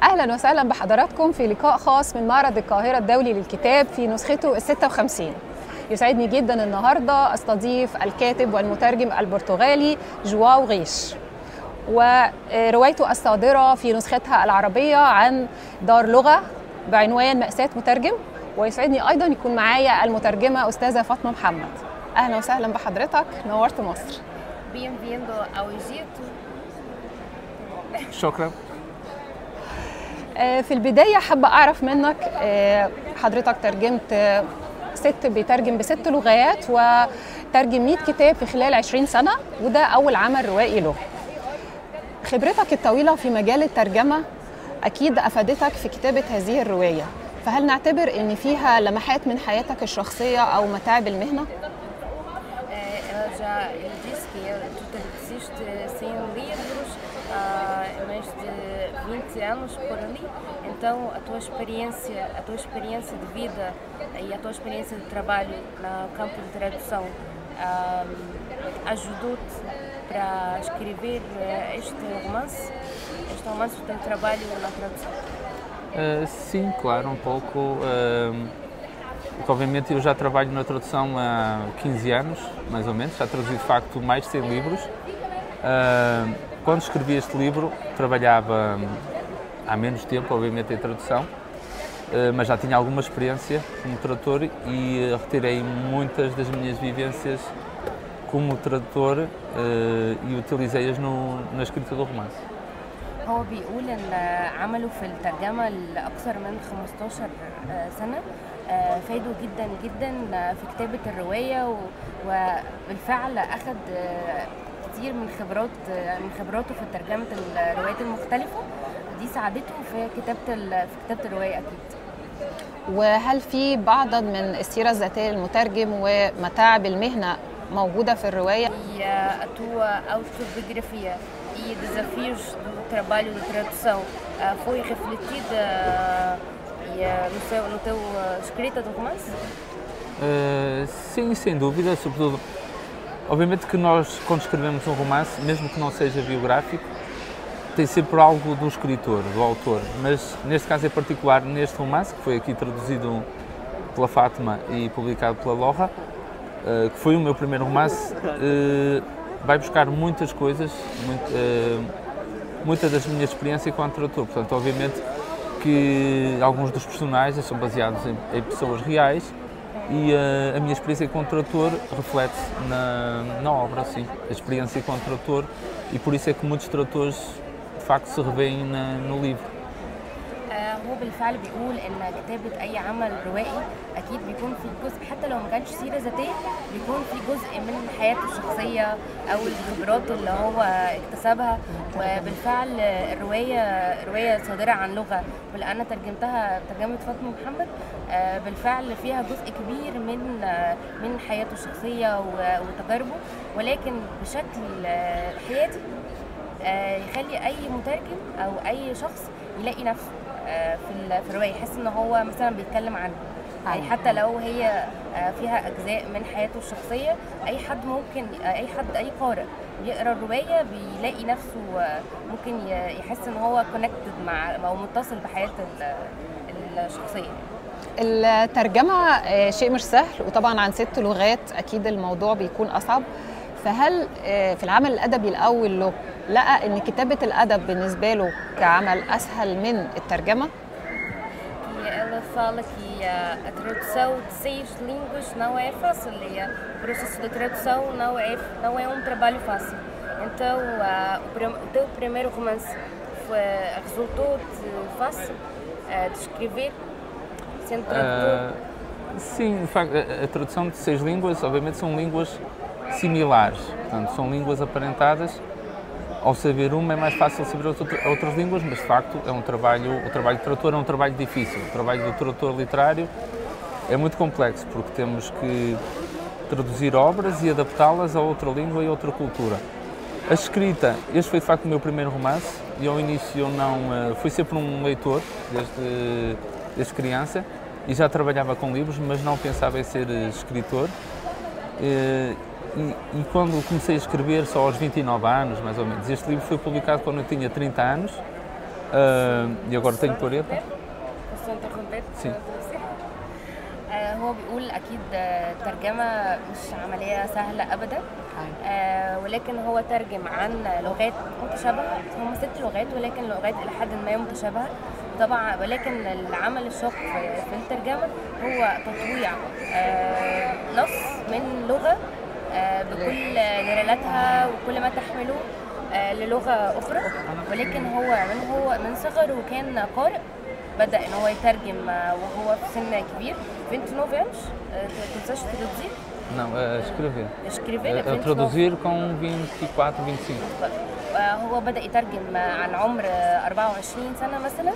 أهلا وسهلا بحضراتكم في لقاء خاص من معرض القاهرة الدولي للكتاب في نسخته ال56. يسعدني جدا النهاردة أستضيف الكاتب والمترجم البرتغالي جواو غيش، وروايته الصادرة في نسختها العربية عن دار لغة بعنوان مأساة مترجم. ويسعدني أيضا يكون معايا المترجمة أستاذة فاطمة محمد. أهلا وسهلا بحضرتك، نورت مصر. Bem-vindo ao Egito. شكرا. في البداية حابة أعرف منك، حضرتك ترجمت بيترجم ب6 لغات وترجم 100 كتاب في خلال 20 سنة، وده أول عمل روائي له. خبرتك الطويلة في مجال الترجمة أكيد أفادتك في كتابة هذه الرواية، فهل نعتبر أن فيها لمحات من حياتك الشخصية أو متاعب المهنة؟ Ela já disse que tu traduziste 100 livros há mais de 20 anos por ali. Então a tua experiência de vida e a tua experiência de trabalho no campo de tradução ajudou-te para escrever este romance do teu trabalho na tradução? Sim, claro, um pouco. Porque, obviamente, eu já trabalho na tradução há 15 anos, mais ou menos. Já traduzi, de facto, mais de 100 livros. Quando escrevi este livro, trabalhava há menos tempo, obviamente, em tradução, mas já tinha alguma experiência como tradutor e retirei muitas das minhas vivências como tradutor e utilizei-as na escrita do romance. هو بيقول ان عمله في الترجمة لأكثر من 15 سنة فايده جدا جدا في كتابة الرواية، وبالفعل أخذ كتير من خبراته في ترجمة الروايات المختلفة. دي ساعدته في كتابة الرواية أكيد. وهل في بعض من السيرة الذاتية للمترجم ومتاعب المهنة موجودة في الرواية؟ A tua autobiografia e desafios do trabalho de tradução foi refletida no teu escrita do romance? Sim, sem dúvida, sobretudo. Obviamente que nós, quando escrevemos um romance, mesmo que não seja biográfico, tem sempre algo do escritor, do autor, mas neste caso em particular, neste romance, que foi aqui traduzido pela Fátima e publicado pela Loja, que foi o meu primeiro romance, vai buscar muitas coisas, muita da minha experiência enquanto tradutor. Portanto, obviamente que alguns dos personagens são baseados em pessoas reais e a minha experiência enquanto tradutor reflete-se na obra, sim, a experiência enquanto tradutor, e por isso é que muitos tradutores de facto se revêem no livro. هو بالفعل بيقول ان كتابة اي عمل روائي اكيد بيكون في جزء، حتى لو ما كانش سيرة ذاتية، بيكون في جزء من حياته الشخصية او الخبرات اللي هو اكتسبها. وبالفعل رواية صادرة عن لغة واللي انا ترجمتها ترجمة فاطمة محمد، بالفعل فيها جزء كبير من حياته الشخصية وتجاربه، ولكن بشكل حياتي يخلي اي مترجم او اي شخص يلاقي نفسه في الرواية، يحس ان هو مثلا بيتكلم عنه. يعني حتى لو هي فيها اجزاء من حياته الشخصية، اي قارئ يقرا الرواية بيلاقي نفسه ممكن يحس ان هو كونكتد او متصل بحياة الشخصية. الترجمة شيء مش سهل، وطبعا عن 6 لغات اكيد الموضوع بيكون اصعب. فهل في العمل الأدبي الأول له لقى إن كتابة الأدب بالنسبة له كعمل أسهل من الترجمة؟ Ela fala que a tradução de 6 línguas não é fácil, o processo de tradução não é um trabalho fácil. Então, o teu primeiro romance resultou-te fácil de escrever, sendo tradutor? Sim, de facto, a tradução de 6 línguas, obviamente, são línguas similares, portanto, são línguas aparentadas. Ao saber uma é mais fácil saber outras línguas, mas de facto é o trabalho de tradutor é um trabalho difícil. O trabalho do tradutor literário é muito complexo, porque temos que traduzir obras e adaptá-las a outra língua e outra cultura. A escrita, este foi de facto o meu primeiro romance, e ao início eu não fui sempre um leitor desde criança, e já trabalhava com livros, mas não pensava em ser escritor. E quando comecei a escrever, só aos 29 anos, mais ou menos, este livro foi publicado quando eu tinha 30 anos, E agora tenho clareta. Sim. هو بيقول اكيد الترجمه مش عمليه سهله ابدا، ولكن هو ترجم عن لغات متشابهه، هم 6 لغات ولكن لغات الى حد ما متشابهه طبعا، ولكن العمل الشاق في الترجمه هو تطويع نص من لغه بكل دلالاتها وكل ما تحمله للغه اخرى، ولكن هو من صغره كان قارئ، بدأ ان هو يترجم وهو في سن كبير. 29 anos, começaste a traduzir? Não, escrever. Escrever? Traduzir com 24, 25. هو بدأ يترجم عن عمر 24 سنة مثلا،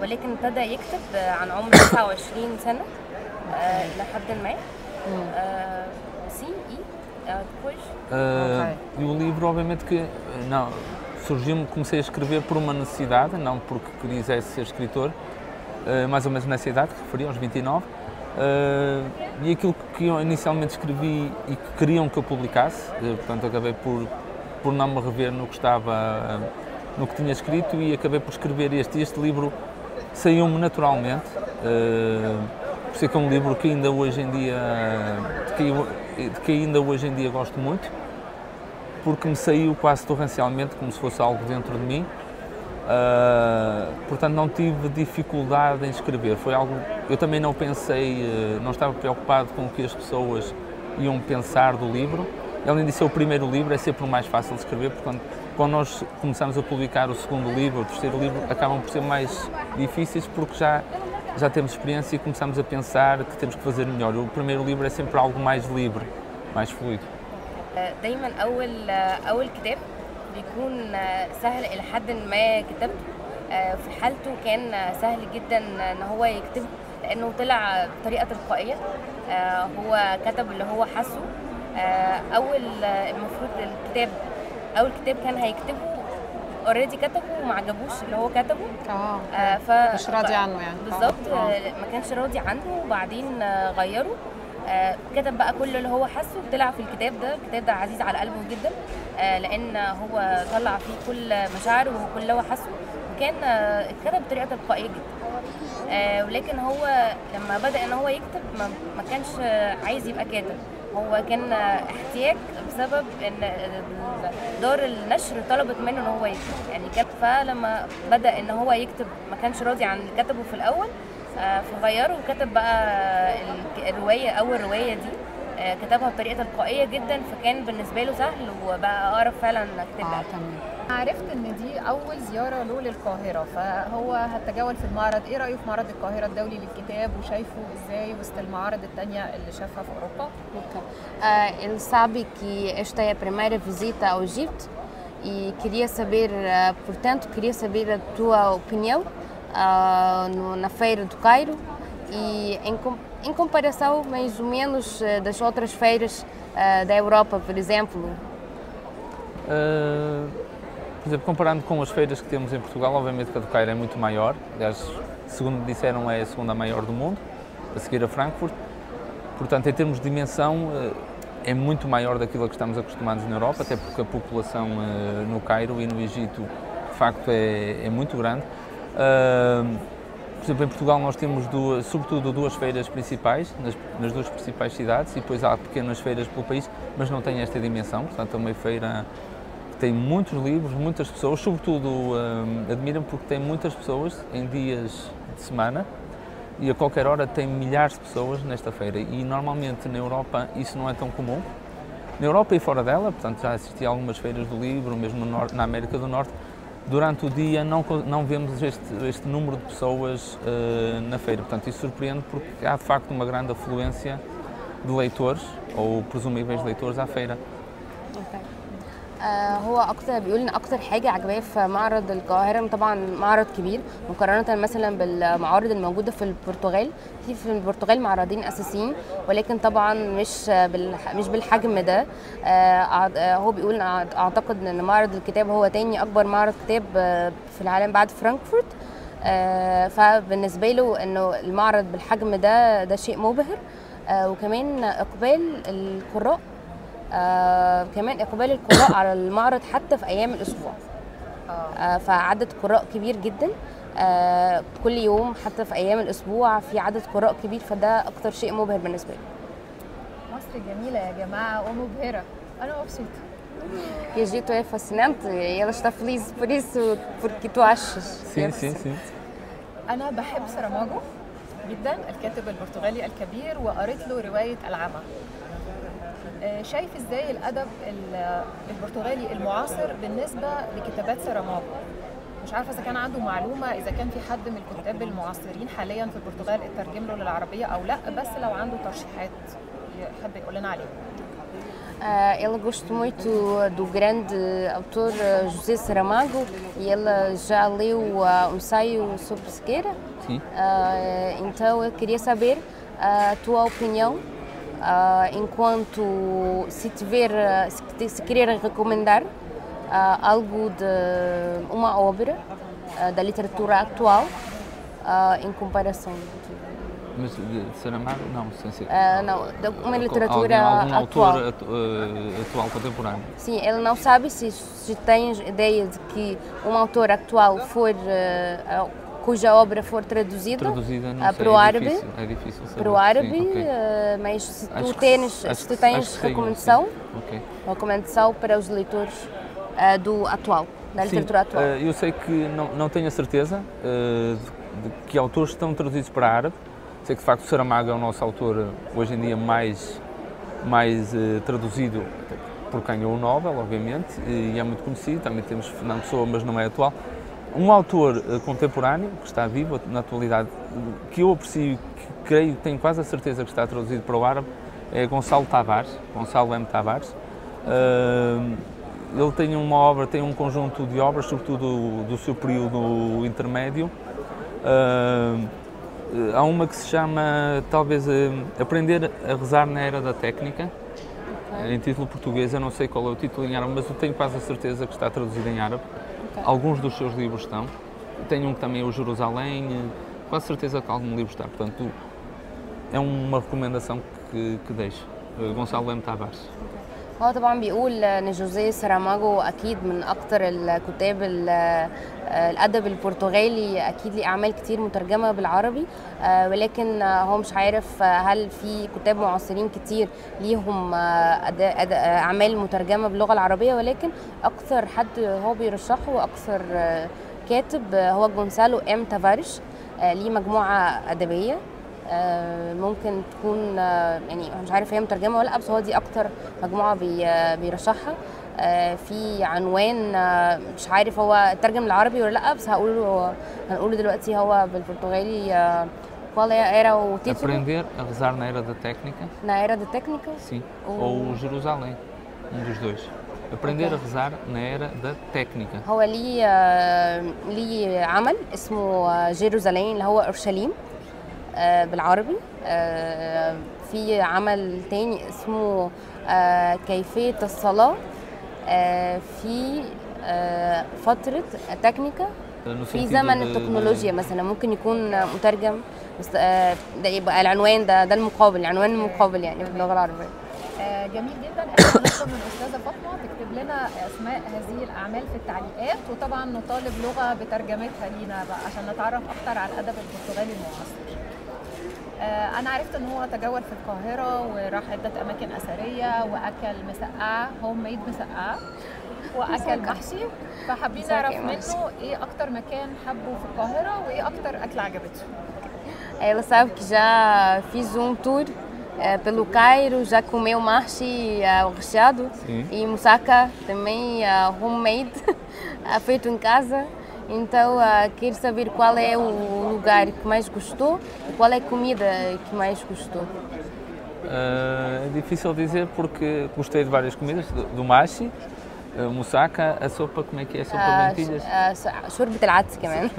ولكن ابتدى يكتب عن عمر 29 سنة لحد ما. Sim, e depois? E o livro, obviamente que não, surgiu-me, comecei a escrever por uma necessidade, não porque quisesse ser escritor, mais ou menos nessa idade, que referi, aos 29, e aquilo que eu inicialmente escrevi e que queriam que eu publicasse, portanto acabei por não me rever no que estava, no que tinha escrito, e acabei por escrever este. Este livro saiu-me naturalmente, por ser que é um livro que ainda hoje em dia, de que ainda hoje em dia gosto muito, porque me saiu quase torrencialmente, como se fosse algo dentro de mim. Portanto, não tive dificuldade em escrever. Foi algo, eu também não pensei, não estava preocupado com o que as pessoas iam pensar do livro. Além disso, é o primeiro livro, é sempre o mais fácil de escrever, portanto, quando nós começamos a publicar o segundo livro, o terceiro livro, acabam por ser mais difíceis, porque já temos experiência e começamos a pensar que temos que fazer melhor. O primeiro livro é sempre algo mais livre, mais fluido. دايما اول كتاب بيكون سهل الى حد ما كتابته، في حالته كان سهل جدا ان هو يكتبه لانه طلع بطريقه تلقائيه، هو كتب اللي هو حاسه. المفروض اول كتاب كان هيكتبه اوريدي كتبه وما عجبوش اللي هو كتبه، مش راضي عنه يعني. بالظبط، ما كانش راضي عنه، وبعدين غيره، كتب بقى كل اللي هو حاسه وطلع في الكتاب ده. الكتاب ده عزيز على قلبه جدا، لان هو طلع فيه كل مشاعره وكل اللي هو حاسه، وكان اتكتب بطريقه تلقائيه جدا. ولكن هو لما بدأ ان هو يكتب ما كانش عايز يبقى كاتب، هو كان احتياج بسبب ان دار النشر طلبت منه ان هو يكتب يعني فلما بدأ ان هو يكتب ما كانش راضي عن اللي كتبه في الاول، فغيره وكتب بقى الروايه دي، كتبها بطريقه تلقائيه جدا، فكان بالنسبه له سهل وبقى اقرب فعلا اكتبها. تمام. عرفت ان دي اول زياره له للقاهره، فهو هتجول في المعرض. ايه رايه في معرض القاهره الدولي للكتاب وشايفه ازاي وسط المعارض الثانيه اللي شافها في اوروبا؟ Ele sabe que esta é a primeira visita ao Egito e queria saber, portanto, queria saber a tua opinião na Feira do Cairo e em comparação mais ou menos das outras feiras da Europa, por exemplo. Por exemplo, comparando com as feiras que temos em Portugal, obviamente que a do Cairo é muito maior. Aliás, segundo me disseram, é a segunda maior do mundo, a seguir a Frankfurt. Portanto, em termos de dimensão, é muito maior daquilo a que estamos acostumados na Europa, até porque a população no Cairo e no Egito, de facto, é muito grande. Por exemplo, em Portugal nós temos sobretudo duas feiras principais, nas duas principais cidades, e depois há pequenas feiras pelo país, mas não tem esta dimensão. Portanto, é uma feira que tem muitos livros, muitas pessoas, sobretudo admiram porque tem muitas pessoas em dias de semana, e a qualquer hora tem milhares de pessoas nesta feira, e normalmente na Europa isso não é tão comum. Na Europa e fora dela, portanto, já assisti a algumas feiras do livro, mesmo na América do Norte, durante o dia não vemos este número de pessoas na feira. Portanto, isso surpreende porque há de facto uma grande afluência de leitores ou presumíveis leitores à feira. هو اكتر بيقول ان اكتر حاجه عجباه في معرض القاهره، طبعا معرض كبير مقارنه مثلا بالمعارض الموجوده في البرتغال. في البرتغال معرضين اساسيين، ولكن طبعا مش بالحجم ده. هو بيقول اعتقد ان معرض الكتاب هو تاني اكبر معرض كتاب في العالم بعد فرانكفورت، فبالنسبه له انه المعرض بالحجم ده شيء مبهر. وكمان اقبال القراء على المعرض حتى في ايام الاسبوع. فعدد قراء كبير جدا. كل يوم حتى في ايام الاسبوع في عدد قراء كبير، فده اكتر شيء مبهر بالنسبه لي. مصر جميله يا جماعه ومبهره، انا مبسوطه. E Egito é fascinante e ela está feliz por isso, porque tu achas. Sim, sim, sim. انا بحب ساراماجو جدا، الكاتب البرتغالي الكبير، وقريت له روايه العمى. شايف ازاي الادب البرتغالي المعاصر بالنسبه لكتابات ساراماجو؟ مش عارفه اذا كان عنده معلومه، اذا كان في حد من الكتاب المعاصرين حاليا في البرتغال اترجم له للعربيه او لا، بس لو عنده ترشيحات يحب يقول لنا عليها. Ela gosta muito do grande autor José Saramago e ela já leu um ensaio sobre cegueira. Sim. Então eu queria saber a tua opinião enquanto se querer recomendar algo de uma obra da literatura atual em comparação. Mas de Saramago, não, sem ser. Não, de uma literatura algum atual. autor atual contemporâneo. Sim, ele não sabe se tens ideia de que um autor atual for cuja obra for traduzida Não para o árabe. É difícil saber. Para o árabe, Sim, okay. Mas se tu que tens sim, recomendação, okay. recomendação para os leitores do atual, da literatura atual. Eu sei que não tenho a certeza de que autores estão traduzidos para árabe. Sei que de facto Saramago é o nosso autor hoje em dia mais traduzido, porque ganhou o Nobel, obviamente, e é muito conhecido. Também temos Fernando Pessoa, mas não é atual. Um autor contemporâneo, que está vivo na atualidade, que eu aprecio, que creio, tenho quase a certeza que está traduzido para o árabe, é Gonçalo Tavares, Gonçalo M. Tavares. Ele tem uma obra, tem um conjunto de obras, sobretudo do seu período intermédio. Há uma que se chama, talvez, Aprender a Rezar na Era da Técnica, em título português. Eu não sei qual é o título em árabe, mas eu tenho quase a certeza que está traduzido em árabe. Alguns dos seus livros estão. Tenho um que também é o Jerusalém, quase certeza que algum livro está. Portanto, é uma recomendação que deixo. Gonçalo M. Tavares. هو طبعا بيقول ان جوزيه ساراماجو اكيد من اكتر الكتاب الادب البرتغالي، اكيد ليه اعمال كتير مترجمه بالعربي، ولكن هو مش عارف هل في كتاب معاصرين كتير ليهم اعمال مترجمه باللغه العربيه، ولكن اكثر حد هو بيرشحه واكثر كاتب هو جونسالو ام تافاريش. ليه مجموعه ادبيه ممكن تكون يعني مش عارف هي مترجمه ولا لا، بس هو دي اكتر مجموعه بيرشحها. في عنوان مش عارف هو ترجم للعربي ولا لا، بس هنقوله دلوقتي هو بالبرتغالي. Qual era o título? Aprender a rezar na Era da Técnica. Na Era da Técnica? Sim. Ou Jerusalém, dos dois. Aprender a rezar na Era da Técnica. هو ليه عمل اسمه جيروزالين اللي هو اورشليم بالعربي. في عمل تاني اسمه كيفية الصلاة في فترة تكنيكا في زمن التكنولوجيا مثلا، ممكن يكون مترجم، بس ده يبقى العنوان ده المقابل، العنوان المقابل يعني باللغة العربية. جميل جدا. احنا هنطلب من الاستاذه فاطمه تكتب لنا اسماء هذه الاعمال في التعليقات، وطبعا نطالب لغه بترجمتها لينا بقى عشان نتعرف اكتر على الادب البرتغالي المعاصر. أنا عرفت إن هو تجول في القاهرة وراح عدة أماكن أثرية وأكل مسقعة، هوم ميد مسقعة، وأكل محشي. فحابين نعرف منه إيه أكتر مكان حبه في القاهرة وإيه أكتر أكل عجبته. Ela sabe que já fiz um tour pelo Cairo, já comeu mahshi recheado e moussaka também homemade, feito em casa. Então, quero saber qual é o lugar que mais gostou e qual é a comida que mais gostou. É difícil dizer porque gostei de várias comidas, do mahshi, moussaka, a sopa, como é que é? A sopa de lentilhas? شوربة العدس كمان.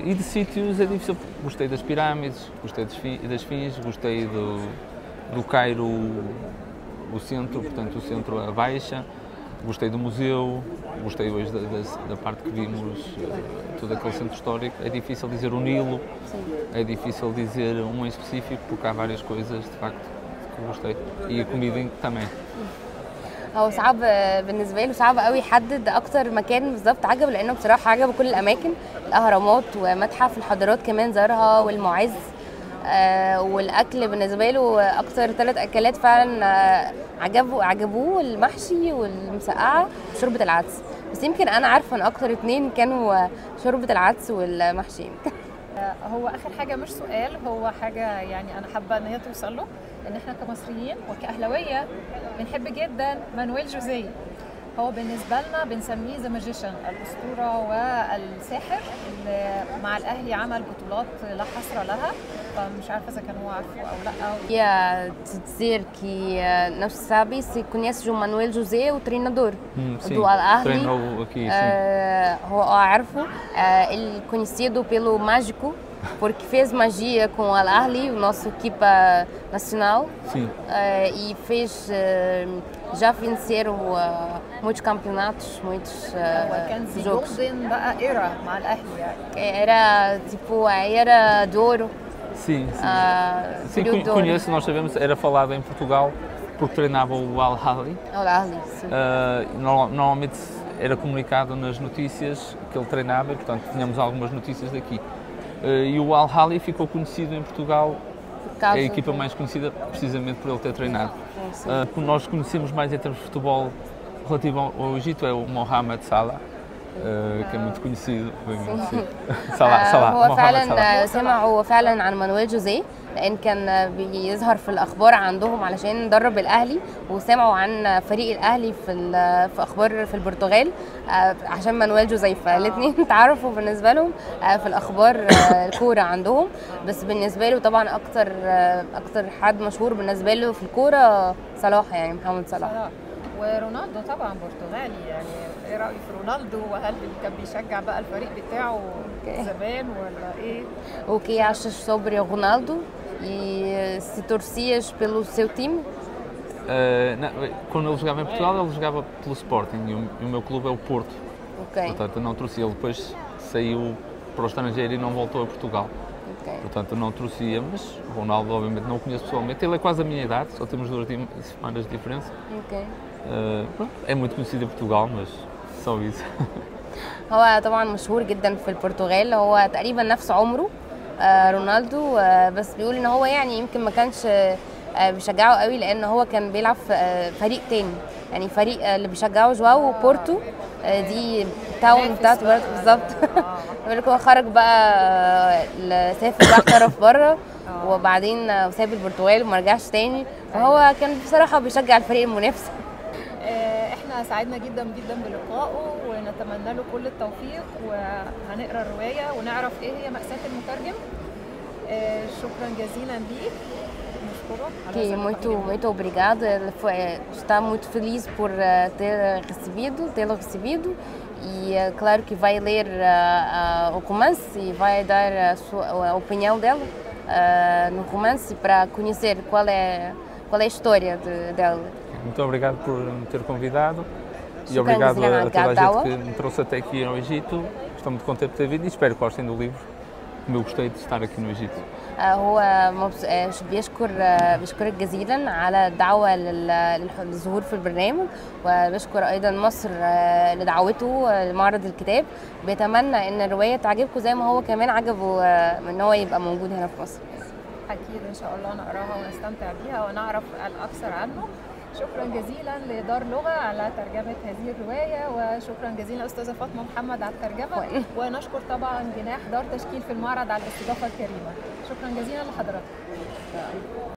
E de sítios é difícil, gostei das pirâmides, gostei das fins, gostei do Cairo, o centro, portanto o centro a Baixa. Gostei do museu, gostei hoje da parte que vimos, todo aquele centro histórico. É difícil dizer o Nilo, é difícil dizer um em específico, porque há várias coisas, de facto, que gostei. E a comida também. هو صعب بالنسبه له، صعب قوي يحدد اكتر مكان بالظبط عجبه، لانه بصراحه عجبه كل الاماكن، الاهرامات ومتحف الحضارات كمان زارها، والمعز. والاكل بالنسبه له اكتر 3 اكلات فعلا عجبوه، المحشي والمسقعه وشوربه العدس. بس يمكن انا عارفه ان اكتر 2 كانوا شوربه العدس والمحشي يمكن. هو اخر حاجه مش سؤال، هو حاجه يعني انا حابه ان هي توصل له، ان احنا كمصريين وكاهلاويه بنحب جدا مانويل جوزيه. هو بالنسبه لنا بنسميه ذا ماجيشن، الاسطوره والساحر اللي مع الاهلي عمل بطولات لا حصر لها، فمش عارفه اذا كان هو عارفه او لا. Ia te dizer que não se sabe se conheces o Manuel José, o treinador sim, do Al Ahly. treinou aqui, sim. هو عارفه. ele conhecido pelo mágico porque fez magia com o Al Ahly, o nosso equipa nacional. Sim. E fez já venceram muitos campeonatos, muitos كان زي jogos. جولدن بقى ايرا مع الاهلي يعني. Era tipo a era de ouro. Sim, sim. Sim, período de ouro. conheço, nós sabemos, era falado em Portugal porque treinava o Al Ahly. Al Ahly, sim. Normalmente era comunicado nas notícias que ele treinava e, portanto, tínhamos algumas notícias daqui. E o Al Ahly ficou conhecido em Portugal, é a equipa mais conhecida precisamente por ele ter treinado. O que nós conhecemos mais em termos de futebol relativo ao Egito é o Mohamed Salah, que é muito conhecido. صلاح هو فعلا سمعوا فعلا عن مانويل جوزيه، لان كان بيظهر في الاخبار عندهم علشان درب الاهلي، وسمعوا عن فريق الاهلي في اخبار في البرتغال عشان مانويل جوزيه، فالاثنين اتعرفوا بالنسبه لهم في الاخبار الكوره عندهم. بس بالنسبه له طبعا اكتر حد مشهور بالنسبه له في الكوره صلاح، يعني محمد صلاح. ورونالدو طبعا برتغالي، يعني ايه رايك في رونالدو؟ وهل كان بيشجع بقى الفريق بتاعه زمان ولا ايه؟ O que achas sobre o Ronaldo e se torcias pelo seu time? Quando ele jogava em Portugal, ele jogava pelo Sporting e o meu clube é o Porto. Okay. Portanto, eu não torcia. Ele depois saiu para o estrangeiro e não voltou a Portugal. Okay. Portanto, eu não torcia, mas o Ronaldo obviamente não o conheço pessoalmente. Ele é quase a minha idade, só temos 2 semanas de diferença. Okay. É muito conhecido em Portugal, mas só isso. هو طبعا مشهور جدا في البرتغال، هو تقريبا نفس عمره رونالدو، بس بيقول ان هو يعني يمكن ما كانش بيشجعه قوي، لان هو كان بيلعب في فريق تاني، يعني فريق اللي بيشجعه جواو بورتو، دي تاون بتاعته بالظبط. بيقول لك هو خرج بقى سافر بقى احترف بره، وبعدين ساب البرتغال وما رجعش تاني، فهو كان بصراحه بيشجع الفريق المنافس. احنا سعدنا جدا جدا بلقائه، ونتمنى له كل التوفيق، وهنقرا الروايه ونعرف ايه هي مأساة المترجم. شكرا جزيلا ليك، نشكرك. muito obrigada. Ele está muito feliz por tê-lo recebido, e claro que vai ler o romance e vai dar a opinião dela no romance para conhecer qual é a história dela. Muito obrigado por me ter convidado e obrigado a toda a gente que me trouxe até aqui ao Egito. Estou muito contente por ter vindo e espero que gostem do livro, como eu gostei de estar aqui no Egito. هو بيشكرك جزيلا على الدعوة للظهور في البرنامج، وبشكر أيضا مصر لدعوته لمعرض الكتاب. بيتمنى إن الرواية تعجبكم زي ما هو كمان عجبه إن هو يبقى موجود هنا في مصر. أكيد إن شاء الله نقراها ونستمتع بيها ونعرف الأكثر عنه. شكرا جزيلا لدار لغة على ترجمة هذه الرواية، وشكرا جزيلا أستاذة فاطمة محمد على الترجمة، ونشكر طبعا جناح دار تشكيل في المعرض على الاستضافة الكريمة. شكرا جزيلا لحضرتك.